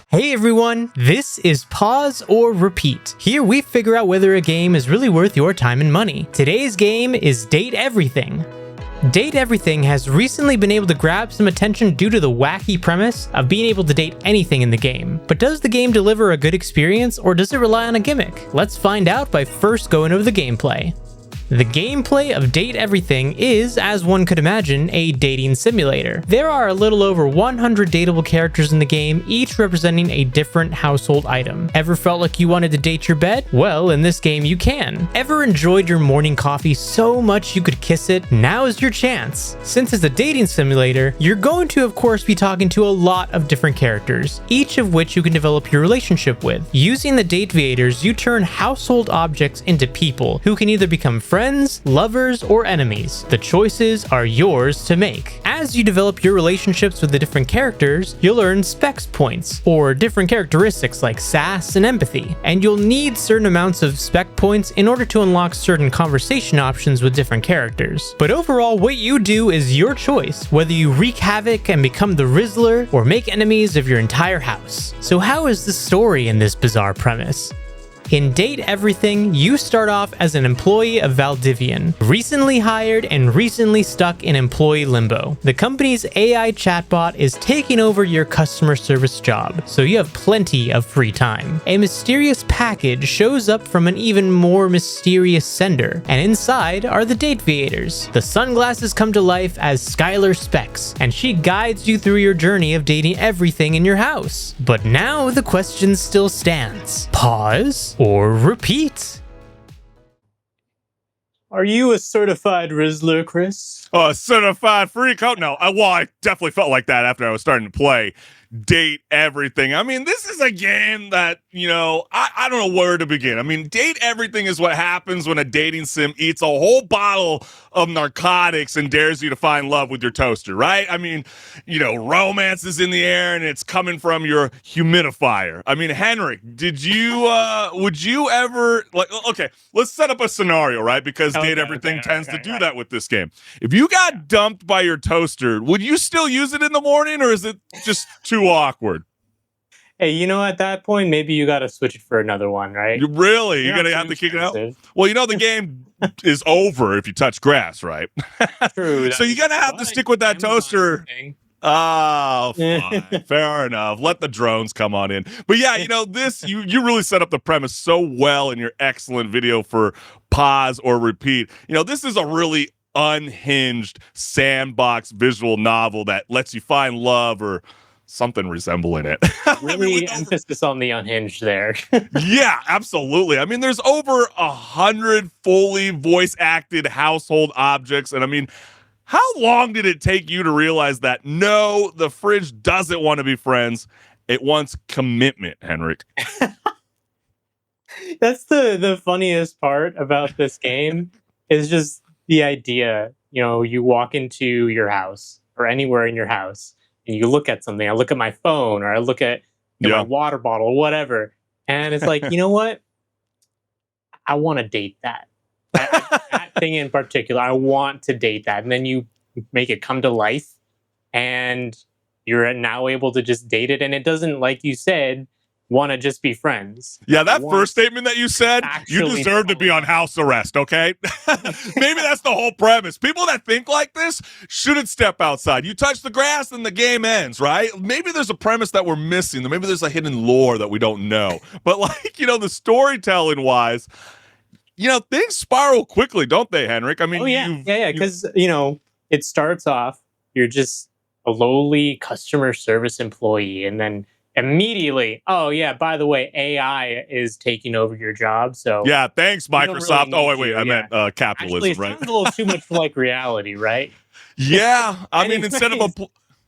Hey everyone, this is Pause or Repeat. Here we figure out whether a game is really worth your time and money. Today's game is Date Everything. Date Everything has recently been able to grab some attention due to the wacky premise of being able to date anything in the game. But does the game deliver a good experience, or does it rely on a gimmick? Let's find out by first going over the gameplay. The gameplay of Date Everything is, as one could imagine, a dating simulator. There are a little over 100 dateable characters in the game, each representing a different household item. Ever felt like you wanted to date your bed? Well, in this game you can. Ever enjoyed your morning coffee so much you could kiss it? Now is your chance. Since it's a dating simulator, you're going to of course be talking to a lot of different characters, each of which you can develop your relationship with. Using the date creators, you turn household objects into people who can either become friends, lovers, or enemies. The choices are yours to make. As you develop your relationships with the different characters, you'll earn specs points, or different characteristics like sass and empathy, and you'll need certain amounts of spec points in order to unlock certain conversation options with different characters. But overall, what you do is your choice, whether you wreak havoc and become the Rizzler, or make enemies of your entire house. So how is the story in this bizarre premise? In Date Everything, you start off as an employee of Valdivian, recently hired and recently stuck in employee limbo. The company's AI chatbot is taking over your customer service job, so you have plenty of free time. A mysterious package shows up from an even more mysterious sender, and inside are the date creators. The sunglasses come to life as Skylar Specs, and she guides you through your journey of dating everything in your house. But now the question still stands. Pause or repeat? Are you a certified Rizzler, Chris? Certified freak? Oh, no. Well, I definitely felt like that after I was starting to play Date Everything. I mean, this is a game that, I don't know where to begin. I mean, Date Everything is what happens when a dating sim eats a whole bottle of narcotics and dares you to find love with your toaster, right? I mean, romance is in the air and it's coming from your humidifier. I mean, Henrik, would you ever, okay, let's set up a scenario, right? Because Date Everything tends to do that with this game. If you got dumped by your toaster, would you still use it in the morning, or is it just too awkward? Hey, at that point, maybe you got to switch it for another one, right? You're going to have to kick it out? Well, the game is over if you touch grass, right? True. So you're going to have to stick with that toaster. Oh, fine. Fair enough. Let the drones come on in. But yeah, this, you really set up the premise so well in your excellent video for Pause or Repeat. This is a really unhinged sandbox visual novel that lets you find love or something resembling it. Really emphasis on the unhinged there. Yeah, absolutely. I mean, there's over 100 fully voice acted household objects. And I mean, how long did it take you to realize that no, the fridge doesn't want to be friends? It wants commitment, Henrik. That's the funniest part about this game is just the idea, you walk into your house or anywhere in your house and you look at something. I look at my phone or I look at my water bottle or whatever. And it's like, you know what? I want to date that. That thing in particular, I want to date that. And then you make it come to life and you're now able to just date it. And it doesn't, like you said, want to just be friends. Yeah, that first statement that you said, you deserve to be on house arrest, okay? Maybe that's the whole premise. People that think like this shouldn't step outside. You touch the grass and the game ends, right? Maybe there's a premise that we're missing. Maybe there's a hidden lore that we don't know. But the storytelling wise, things spiral quickly, don't they, Henrik? I mean, because, it starts off, you're just a lowly customer service employee, and then immediately, oh yeah, by the way, AI is taking over your job. So yeah, thanks, Microsoft. I meant capitalism. Actually, it sounds a little too much like reality, right? Yeah, I mean, instead of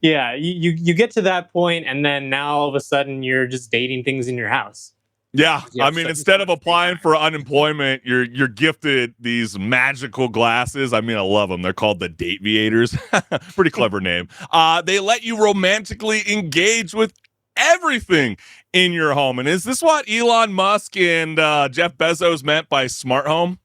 you get to that point, and then now all of a sudden you're just dating things in your house. Yeah, I mean, instead of applying for unemployment, you're gifted these magical glasses. I mean, I love them. They're called the Date Creators. Pretty clever name. They let you romantically engage with everything in your home. And is this what Elon Musk and Jeff Bezos meant by smart home?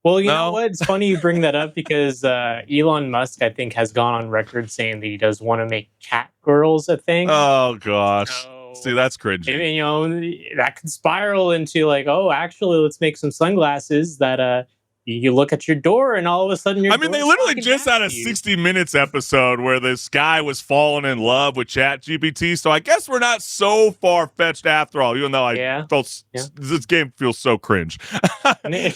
Well, you know what? It's funny you bring that up because Elon Musk, I think, has gone on record saying that he does want to make cat girls a thing. Oh, gosh. So See, that's cringy. that could spiral into like, oh, actually, let's make some sunglasses that you look at your door and all of a sudden your I mean, they door's literally talking just back had a to you. 60 Minutes episode where this guy was falling in love with ChatGPT. So I guess we're not so far fetched after all, even though I Yeah, felt yeah. this game feels so cringe.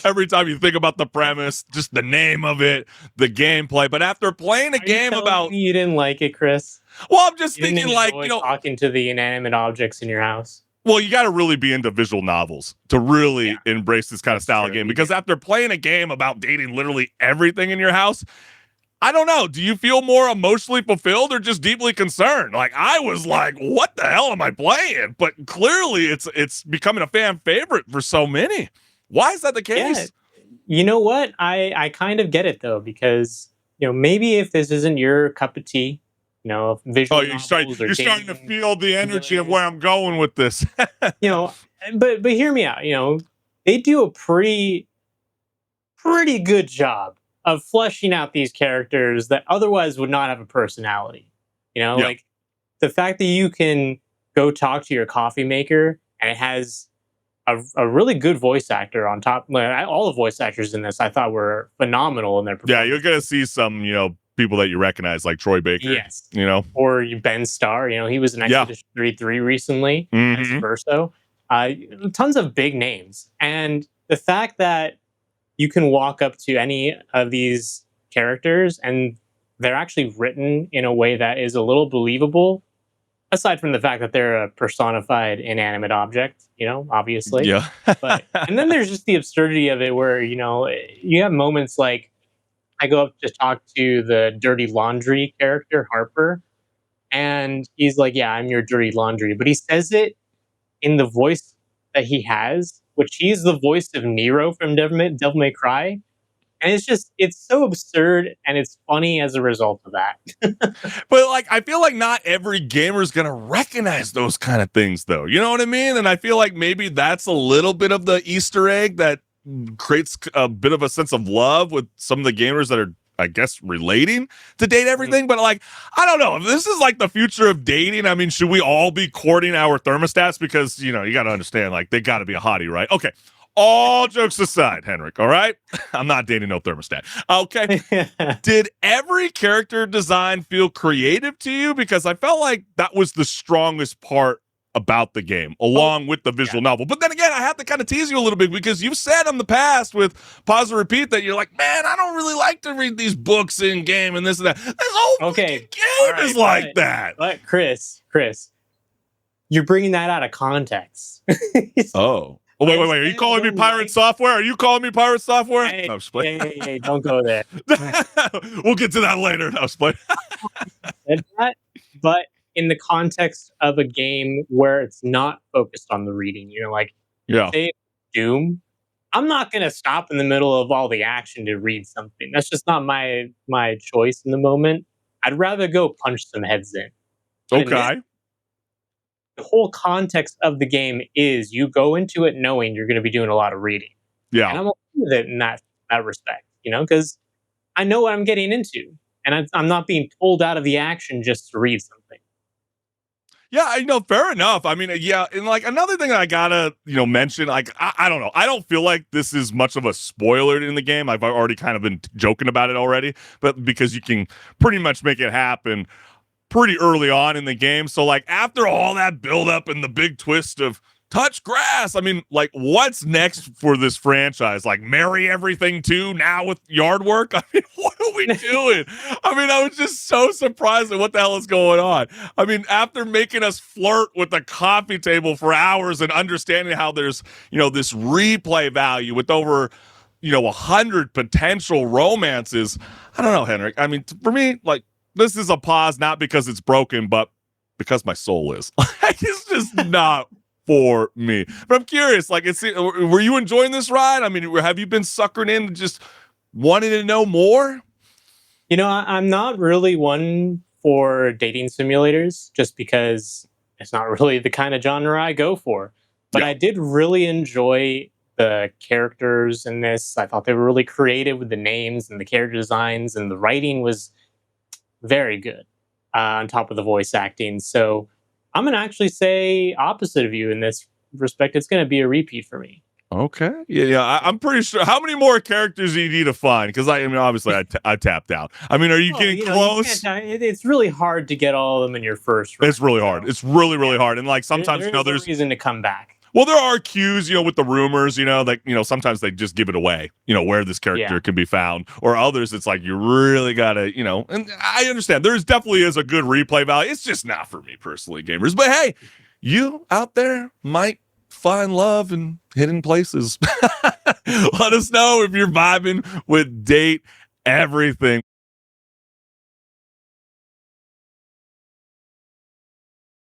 Every time you think about the premise, just the name of it, the gameplay. But after playing a Are you game telling about, me you didn't like it, Chris? well, I'm just You didn't thinking like, enjoy talking to the inanimate objects in your house? well, you got to really be into visual novels to really Yeah, embrace this kind of that's style of true. game. You Because do. after playing a game about dating literally everything in your house, I don't know. Do you feel more emotionally fulfilled or just deeply concerned? Like I was like, what the hell am I playing? But clearly it's becoming a fan favorite for so many. Why is that the Yeah, case? you know what? I kind of get it though, because maybe if this isn't your cup of tea, Oh, visual novels or you're starting to dating feel the energy of simulators, where I'm going with this. you know, but hear me out. They do a pretty good job of fleshing out these characters that otherwise would not have a personality. Yeah. Like the fact that you can go talk to your coffee maker and it has a really good voice actor on top. Like, all the voice actors in this I thought were phenomenal in their Yeah, you're performance. gonna see some, people that you recognize like Troy Baker, Yes. you know? Or Ben Starr, he was in Yeah. Expedition 33 recently as Mm-hmm. Verso. Uh, Tons of big names. And the fact that you can walk up to any of these characters and they're actually written in a way that is a little believable, aside from the fact that they're a personified inanimate object, obviously. Yeah. But and then there's just the absurdity of it where, you have moments like I go up to talk to the dirty laundry character, Harper, and he's like, "Yeah, I'm your dirty laundry." But he says it in the voice that he has, which he's the voice of Nero from Devil May Cry. And it's so absurd and it's funny as a result of that. But like, I feel like not every gamer is gonna recognize those kind of things, though. You know what I mean? And I feel like maybe that's a little bit of the Easter egg that creates a bit of a sense of love with some of the gamers that are, I guess, relating to date everything. But like, I don't know if this is like the future of dating. I mean, should we all be courting our thermostats? Because you got to understand, like, they got to be a hottie, right? Okay. All jokes aside, Henrik, all right? I'm not dating no thermostat. Okay. Did every character design feel creative to you? Because I felt like that was the strongest part about the game, Oh, along with the visual yeah. novel. But then again, I have to kind of tease you a little bit because you've said in the past with Pause and Repeat that you're like, man, I don't really like to read these books in game and this and that. This whole Okay. fucking game is like that. But Chris, you're bringing that out of context. Oh. Oh, wait. Are you calling me pirate software? Are you calling me pirate software? Hey, No, I'm hey, don't go there. We'll get to that later. No, Said that, but in the context of a game where it's not focused on the reading, like yeah. say Doom, I'm not gonna stop in the middle of all the action to read something. That's just not my choice in the moment. I'd rather go punch some heads in. But in this, Okay. the whole context of the game is you go into it knowing you're going to be doing a lot of reading, and Yeah. I'm okay with it in that respect, because I know what I'm getting into, and I'm not being pulled out of the action just to read something. Yeah, fair enough. I mean, yeah, and like another thing that I gotta, mention, like I don't know, I don't feel like this is much of a spoiler in the game. I've already kind of been joking about it already, but because you can pretty much make it happen pretty early on in the game. So like after all that build up and the big twist of touch grass, I mean, like what's next for this franchise? Like marry everything too now with yard work? I mean, what are we doing? I mean, I was just so surprised at what the hell is going on. I mean, after making us flirt with the coffee table for hours and understanding how there's, this replay value with over 100 potential romances. I don't know, Henrik. I mean, for me, like, this is a pause, not because it's broken, but because my soul is. It's just not for me. But I'm curious, like, were you enjoying this ride? I mean, have you been suckered in just wanting to know more? I'm not really one for dating simulators just because it's not really the kind of genre I go for. But Yeah. I did really enjoy the characters in this. I thought they were really creative with the names and the character designs, and the writing was very good on top of the voice acting. So I'm gonna actually say opposite of you in this respect. It's gonna be a repeat for me. Okay. Yeah. I'm pretty sure. How many more characters do you need to find? Because I mean, obviously, I tapped out. I mean, are you getting close? It's really hard to get all of them in your first round. It's really hard. It's really hard. And like sometimes, there's a reason to come back. Well, there are cues, with the rumors, that, sometimes they just give it away, where this character can be found, or others. It's like, you really gotta, and I understand there's definitely is a good replay value. It's just not for me personally, gamers, but hey, you out there might find love in hidden places. Let us know if you're vibing with Date Everything.